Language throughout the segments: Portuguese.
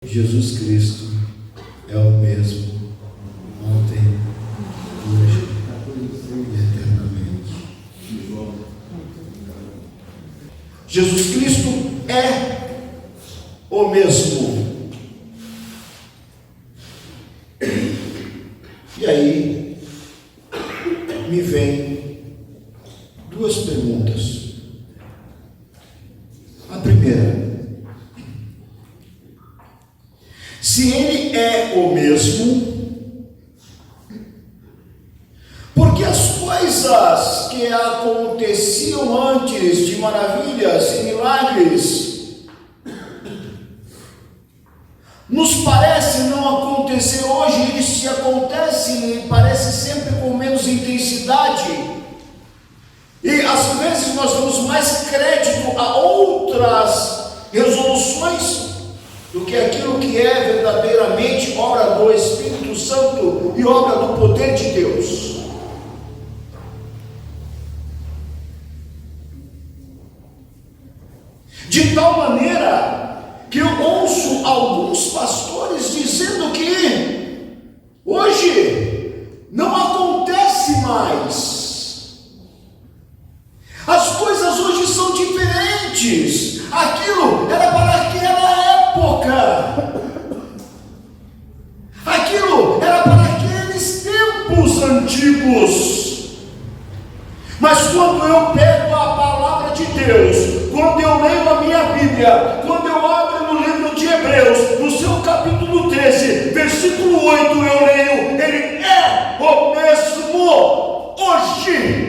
Jesus Cristo é o mesmo ontem, hoje e eternamente. Jesus Cristo é o mesmo. E aí me vem duas perguntas. A primeira: se ele é o mesmo, porque as coisas que aconteciam antes de maravilhas e milagres nos parece não acontecer hoje, e se acontece, parece sempre com menos intensidade, e às vezes nós damos mais crédito a outras resoluções do que aquilo que é verdadeiramente obra do Espírito Santo e obra do poder de Deus. De tal maneira que eu ouço alguns pastores dizendo que hoje não acontece mais. As coisas hoje são diferentes. Aquilo era para aquela época. Aquilo era para aqueles tempos antigos. Mas quando eu pego a palavra de Deus, quando eu leio a minha Bíblia, quando eu abro no livro de Hebreus, no seu capítulo 13, versículo 8, eu leio: ele é o mesmo hoje.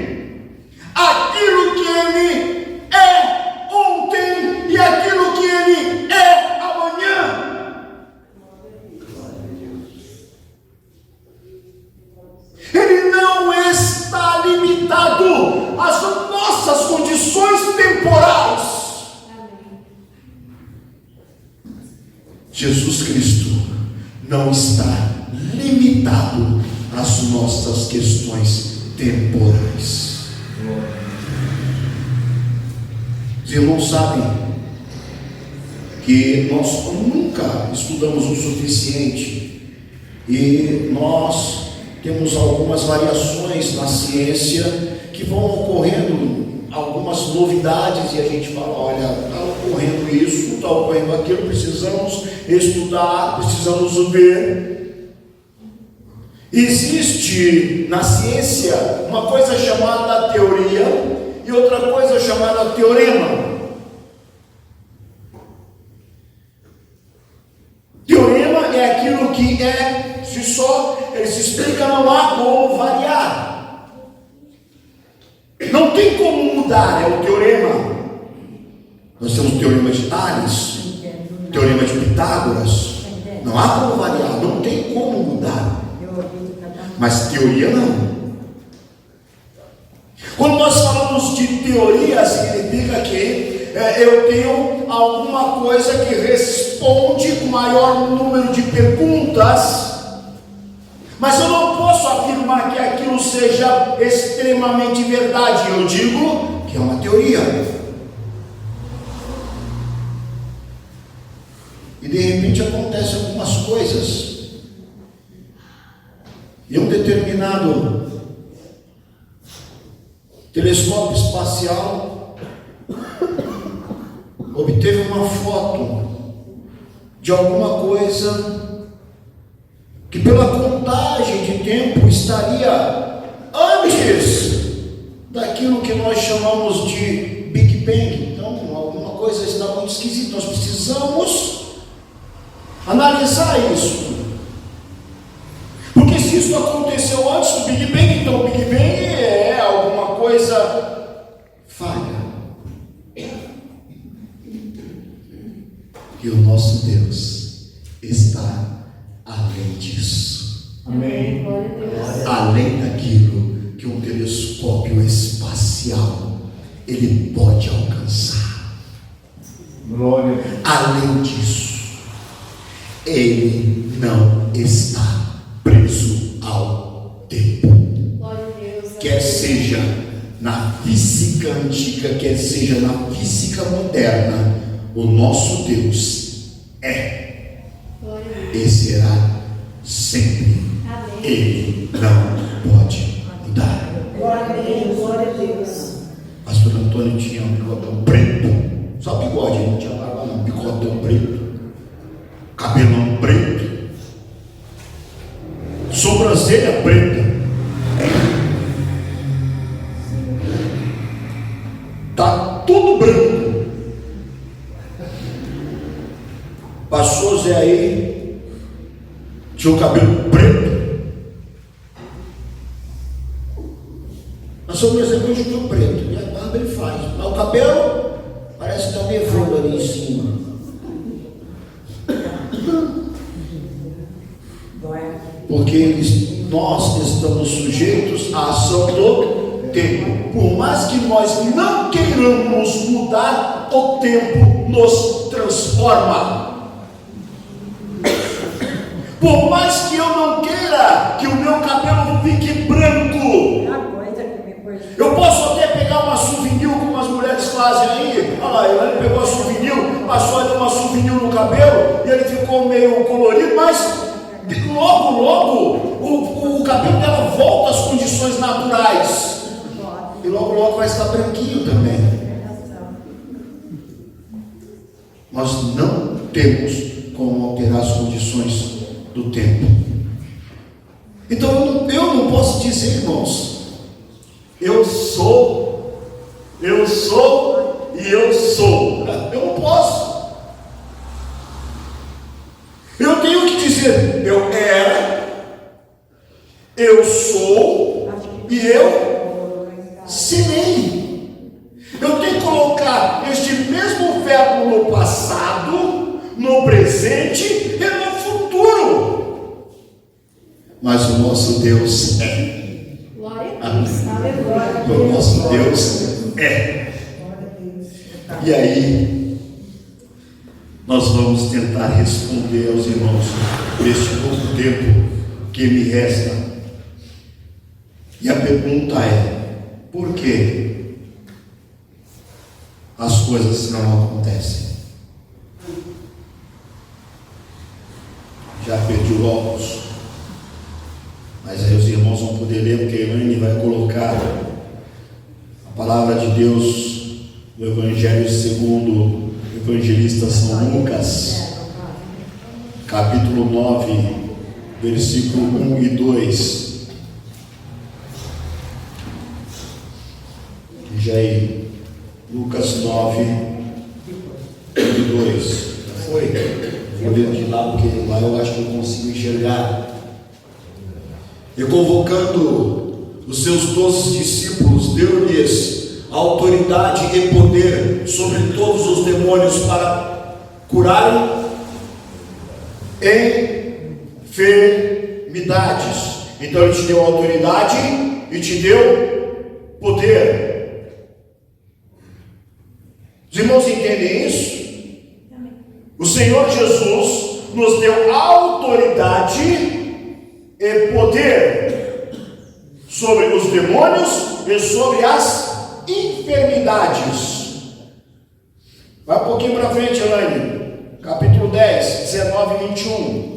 Aquilo que ele é ontem e aquilo que ele é amanhã. Ele não está limitado às nossas condições temporais. Jesus Cristo não está limitado às nossas questões temporais. Os irmãos sabem que nós nunca estudamos o suficiente e nós temos algumas variações na ciência que vão ocorrendo, algumas novidades, e a gente fala: olha, está ocorrendo isso, está ocorrendo aquilo, precisamos estudar, precisamos ver. Existe na ciência uma coisa chamada teoria e outra coisa chamada teorema. Teorema é aquilo que é, se só, ele se explica, não há como variar. Não tem como mudar, é o teorema. Nós temos o teorema de Tales, teorema de Pitágoras. Não há como variar, não tem como mudar. Mas teoria não. Quando nós falamos de teoria, significa que eu tenho alguma coisa que responde com maior número de perguntas, mas eu não posso afirmar que aquilo seja extremamente verdade. Eu digo que é uma teoria. E de repente acontecem algumas coisas. E um determinado telescópio espacial obteve uma foto de alguma coisa que, pela contagem de tempo, estaria antes daquilo que nós chamamos de Big Bang. Então, alguma coisa está muito esquisita. Nós precisamos analisar isso. Porque se isso aconteceu antes do Big Bang, então o Big Bang é alguma coisa falha. E o nosso Deus está além disso. Amém. Além daquilo que um telescópio espacial ele pode alcançar. Glória. Além disso, ele não está preso ao tempo. Quer seja na física antiga, quer seja na física moderna, o nosso Deus é e será sempre. Ele não pode mudar. Glória a Deus. Pastor Antônio tinha um bigodão preto, só bigode, não tinha barba não, bigodão preto, cabelão preto, sobrancelha preta, tá tudo branco. Passou Zé aí, tinha o cabelo preto, a sobrancelha continua preto, e a barba ele faz, mas o cabelo parece que está nevando ali em cima. Porque nós estamos sujeitos à ação do tempo. Por mais que nós não queiramos mudar, o tempo nos transforma. Por mais que eu não queira que o meu cabelo fique branco, eu posso até pegar uma souvenir, como as mulheres fazem aí. Olha lá, ele pegou a souvenir, passou a dar uma souvenir no cabelo, e ele ficou meio colorido, mas logo o cabelo dela volta às condições naturais. E logo vai estar branquinho também. Nós não temos como alterar as condições do tempo. Então eu não posso dizer, irmãos, eu sou e eu sou. Eu não posso. Eu tenho que dizer, eu era, eu sou e eu serei. Eu tenho que colocar este mesmo verbo no passado, no presente e no futuro. Mas o nosso Deus é. O nosso Deus é. E aí, nós vamos tentar responder aos irmãos por este pouco tempo que me resta. E a pergunta é: por que as coisas não acontecem? Já perdi o óculos, mas aí os irmãos vão poder ler, porque a Elaine vai colocar a palavra de Deus no Evangelho segundo o evangelista São Lucas, capítulo 9, versículo 1 e 2. Veja aí, Lucas 9, 1 e 2. Já foi? Vou ler de lá, porque lá eu acho que eu consigo enxergar. E convocando os seus 12 discípulos, deu-lhes autoridade e poder sobre todos os demônios para curarem enfermidades. Então ele te deu autoridade e te deu poder. Os irmãos entendem isso? O Senhor Jesus nos deu autoridade e poder sobre os demônios e sobre as enfermidades. Vai um pouquinho para frente, Elaine. Capítulo 10, 19 e 21.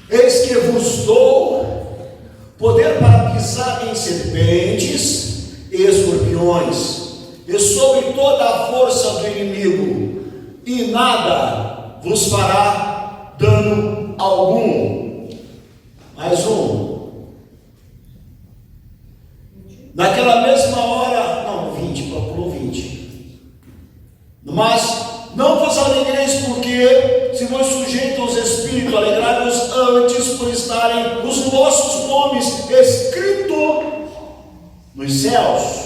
Eis que vos dou poder para pisar em serpentes e escorpiões, e sobre toda a força do inimigo, e nada vos fará dano algum. Mais um. Naquela mesma hora, não, 20, pulou 20. Mas não vos alegreis, porque se vos sujeitam aos espíritos, alegrai-vos antes por estarem os vossos nomes escritos nos céus.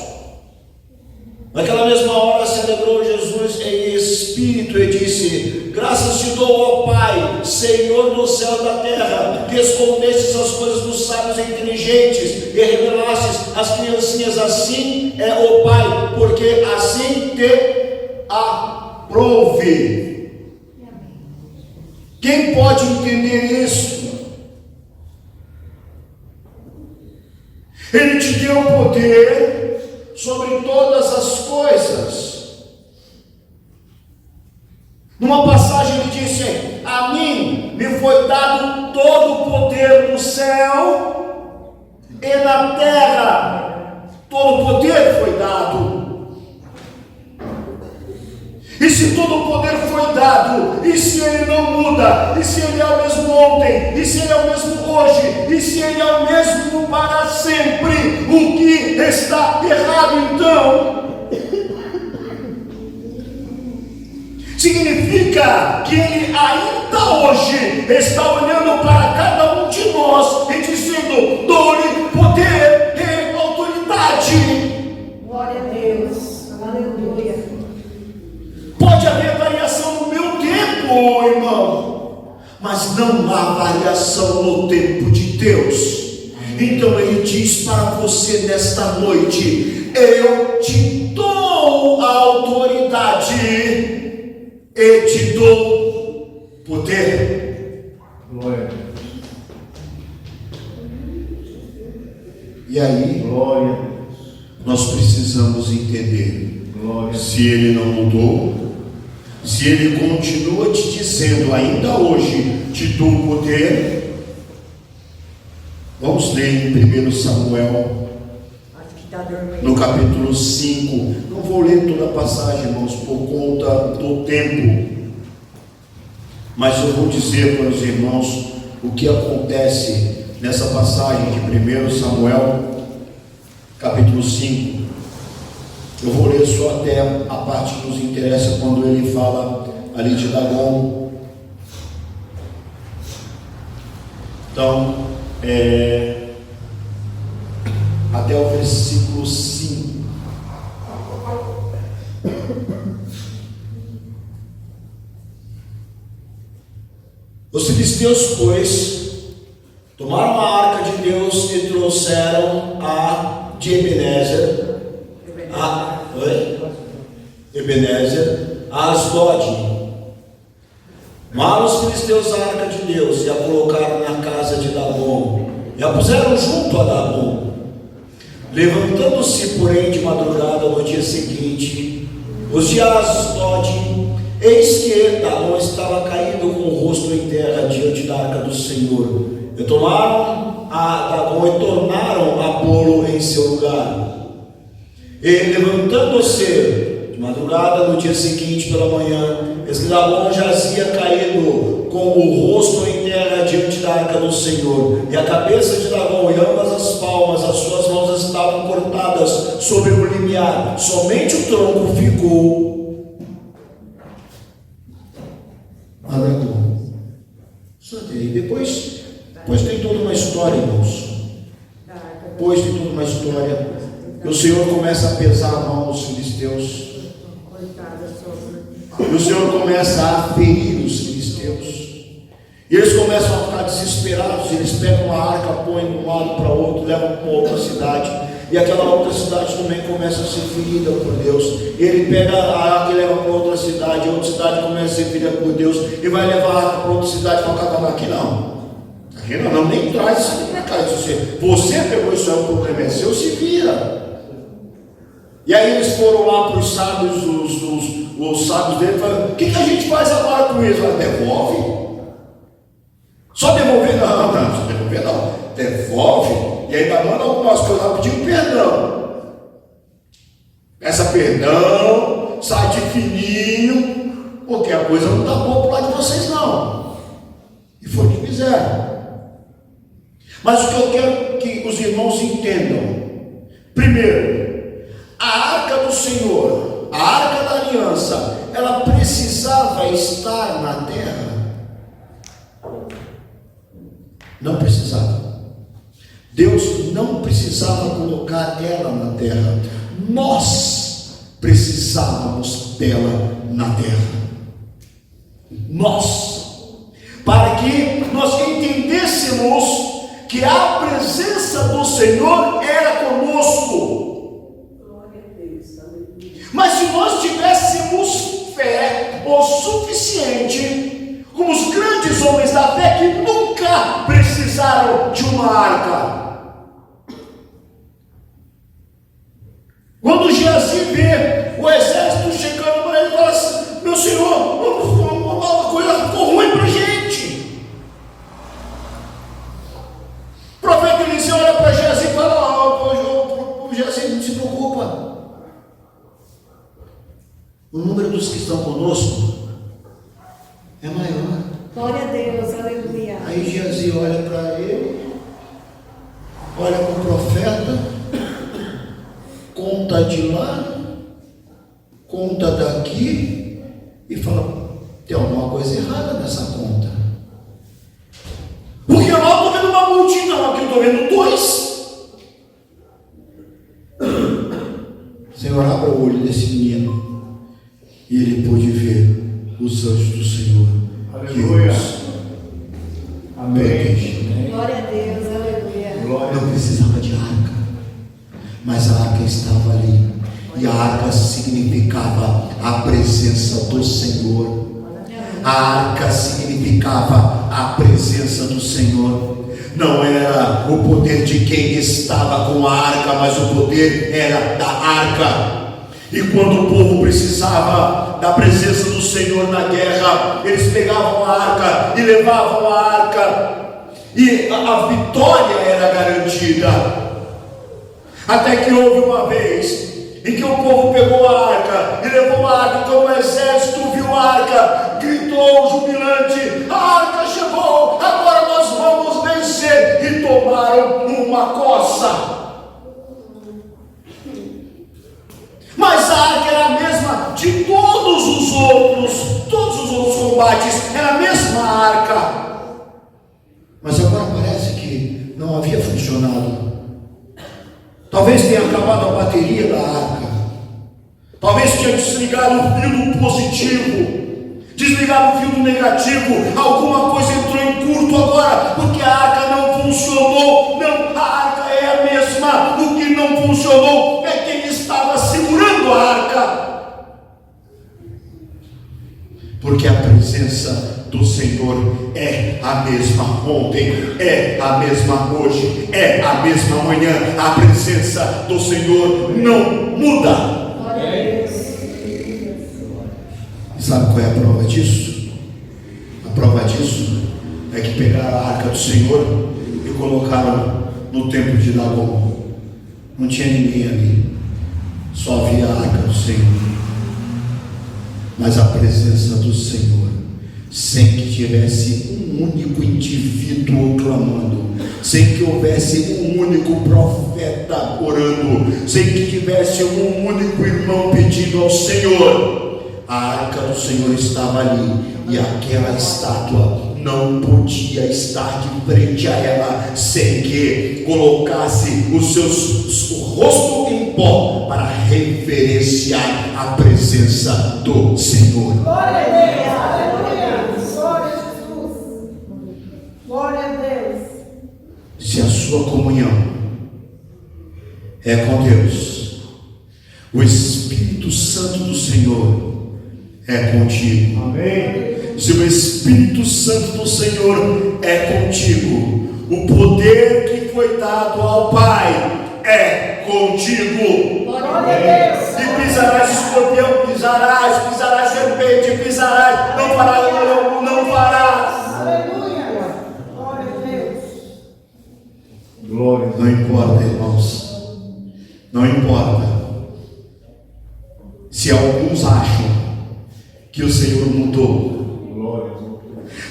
Naquela mesma hora se alegrou Jesus em espírito e disse: graças te dou, ó Pai, Senhor do céu e da terra, que escondestes as coisas dos sábios e inteligentes e revelastes às criancinhas. Assim é, ó Pai, porque assim te aprove. Quem pode entender isso? te deu poder sobre todas as coisas. Numa passagem ele disse: a mim me foi dado todo o poder no céu e na terra. Todo o poder foi dado. E se todo o poder foi dado, e se ele não muda, e se ele é o mesmo ontem, e se ele é o mesmo hoje, e se ele é o mesmo para sempre, o que está errado então? Significa que ele ainda hoje está olhando para cada um de nós e dizendo: dou-lhe poder e autoridade. Glória a Deus. Aleluia. Pode haver variação no meu tempo, irmão, mas não há variação no tempo de Deus. Então ele diz para você nesta noite: eu te dou a autoridade e te dou poder. Glória. E aí, Glória. nós precisamos entender: Glória. se ele não mudou, se ele continua te dizendo ainda hoje, te dou poder. Vamos ler em 1 Samuel, Acho que está dormindo. no capítulo 5. Não vou ler toda a passagem, irmãos, por conta do tempo, mas eu vou dizer para os irmãos o que acontece nessa passagem de 1 Samuel, capítulo 5. Eu vou ler só até a parte que nos interessa, quando ele fala ali de Dagom. Então, até o versículo 5. Os filisteus, pois, tomaram a arca de Deus e trouxeram a de Ebenezer, a Asdod. Tomaram os filisteus a arca de Deus e a colocaram na casa de Dagom, e a puseram junto a Dagom. Levantando-se, porém, de madrugada no dia seguinte, os de Asdod, eis que Dagom estava caído com o rosto em terra diante da arca do Senhor. E tomaram a Dagom e tornaram a pô-lo em seu lugar. E levantando-se de madrugada no dia seguinte pela manhã, eis que Dagom jazia caído com o rosto em terra diante da arca do Senhor, e a cabeça de Dagom e ambas as palmas, as suas mãos estavam cortadas sobre o limiar, somente o tronco ficou. Dagom. Só tem. Depois tem toda uma história, irmãos. Depois tem toda uma história. E o Senhor começa a pesar a mão aos filisteus. E o Senhor começa a ferir os filisteus. E eles começam a ficar desesperados. Eles pegam a arca, põem de um lado para o outro, levam para outra cidade. E aquela outra cidade também começa a ser ferida por Deus. Ele pega a arca e leva para outra cidade. A outra cidade começa a ser ferida por Deus. E vai levar a arca para outra cidade e fala: aqui não. Aqui não, nem traz isso aqui para cá. Você pegou isso aí, o problema é seu, se vira. E aí eles foram lá para os sábios, os sábios dele, falaram: o que a gente faz agora com isso? Devolve. Só devolver? Não, só devolver não. Devolve. E ainda manda algumas coisas lá pedindo perdão. Peça perdão, sai de fininho, porque a coisa não está boa para o lado de vocês não. E foi o que fizeram. Mas o que eu quero que os irmãos entendam: primeiro, a arca do Senhor, a arca da aliança, ela precisava estar na terra? Não precisava. Deus não precisava colocar ela na terra. Nós precisávamos dela na terra. Para que nós entendêssemos que a presença do Senhor era conosco. Mas se nós tivéssemos fé o suficiente, como os grandes homens da fé que nunca precisaram de uma arca, Glória a Deus, aleluia. Aí Geazi olha para ele, olha para o profeta, conta de lá, conta daqui e fala: tem alguma coisa errada nessa conta. Porque lá eu estou vendo uma multidão, aqui eu estou vendo 2. Senhor, abra o olho desse menino e ele pôde ver os anjos do Senhor. Aleluia. Amém. Glória a Deus, aleluia. Não precisava de arca, mas a arca estava ali, e a arca significava a presença do Senhor. A arca significava a presença do Senhor. Não era o poder de quem estava com a arca, mas o poder era da arca. E quando o povo precisava da presença do Senhor na guerra, eles pegavam a arca e levavam a arca, e a vitória era garantida. Até que houve uma vez em que o povo pegou a arca e levou a arca, quando o exército viu a arca, gritou jubilante: a arca chegou, agora nós vamos vencer. E tomaram uma coça. Mas a arca era a mesma de todos os outros combates, era a mesma arca. Mas agora parece que não havia funcionado. Talvez tenha acabado a bateria da arca, talvez tenha desligado o fio do positivo, desligado o fio do negativo, alguma coisa entrou em curto agora, porque a arca não funcionou. Não, a arca é a mesma. O que não funcionou é quem estava segurando a arca, porque a presença do Senhor é a mesma ontem, é a mesma hoje, é a mesma amanhã. A presença do Senhor não muda. Glória a Deus. Sabe qual é a prova disso? A prova disso é que pegaram a arca do Senhor e colocaram no templo de Dagom. Não tinha ninguém ali, só havia a arca do Senhor. Mas a presença do Senhor, sem que tivesse um único indivíduo clamando, sem que houvesse um único profeta orando, sem que tivesse um único irmão pedindo ao Senhor, a arca do Senhor estava ali, e aquela estátua não podia estar de frente a ela sem que colocasse o rosto em pó para reverenciar a presença do Senhor. Glória a Deus, aleluia, glória a Jesus, glória a Deus. Se a sua comunhão é com Deus, o Espírito Santo do Senhor é contigo. Amém. Se o Espírito Santo do Senhor é contigo, o poder que foi dado ao Pai é contigo. Glória Glória a a Deus. Deus. E pisarás escorpião, pisarás serpente, pisarás, não farás. Aleluia, glória a Deus. Glória. Não importa, irmãos, não importa se alguns acham que o Senhor mudou. Glória.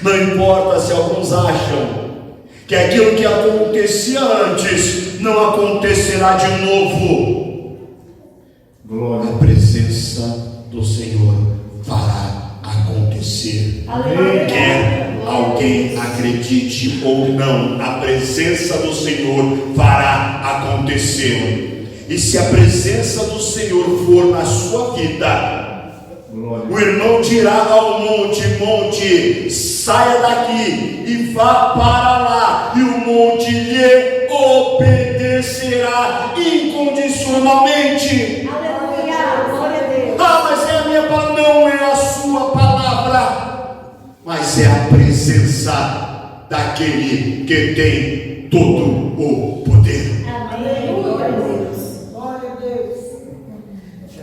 Não importa se alguns acham que aquilo que acontecia antes não acontecerá de novo. Glória. A presença do Senhor fará acontecer. Aleluia. Quer alguém acredite ou não, a presença do Senhor fará acontecer. E se a presença do Senhor for na sua vida, Glória. o irmão dirá ao monte: monte, saia daqui e vá para lá, e o monte lhe obedecerá incondicionalmente. Aleluia. Glória a Deus. Ah, mas é a minha palavra. Não é a sua palavra, mas é a presença daquele que tem todo o poder. Amém. Glória a Deus. Glória a Deus.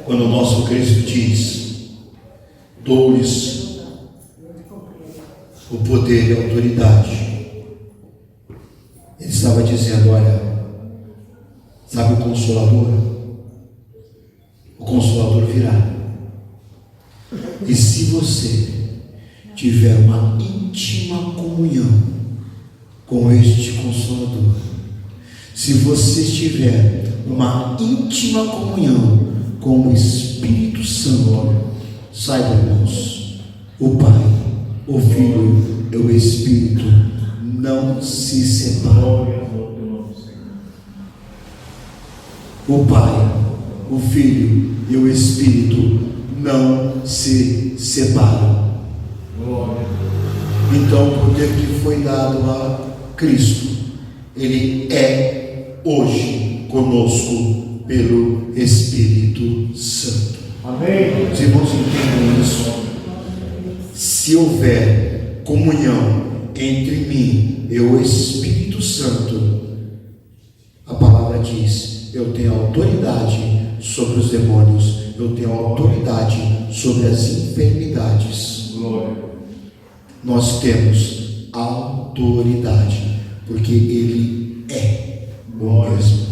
Quando o nosso Cristo diz: dou-lhes o poder e a autoridade, ele estava dizendo: olha, sabe o Consolador? O Consolador virá. E se você tiver uma íntima comunhão com este Consolador, se você tiver uma íntima comunhão com o Espírito Santo, saiba, irmãos, o Pai, o Filho e o Espírito não se separam. Glória ao teu nome, Senhor. O Pai, o Filho e o Espírito não se separam. Glória. Então, o poder que foi dado a Cristo, ele é hoje conosco pelo Espírito Santo. Amém. Os irmãos entendem isso? Se houver comunhão entre mim e o Espírito Santo, a palavra diz: eu tenho autoridade sobre os demônios, eu tenho autoridade sobre as enfermidades. Glória. Nós temos autoridade, porque Ele é o mesmo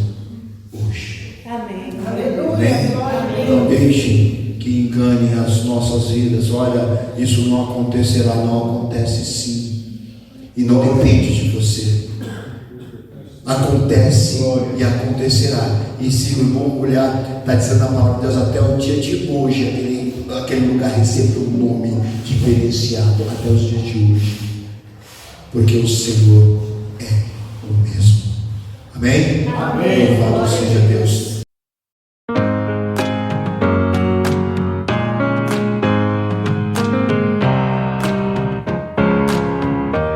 hoje. Amém. Aleluia. Glória. Não deixem que enganem as nossas vidas. Olha, isso não acontecerá. Não, acontece sim. E não depende de você. Acontece e acontecerá. E se o irmão olhar, está dizendo a palavra de Deus, até o dia de hoje, aquele lugar recebeu um nome diferenciado até os dias de hoje. Porque o Senhor é o mesmo. Amém? Amém. Louvado seja Deus.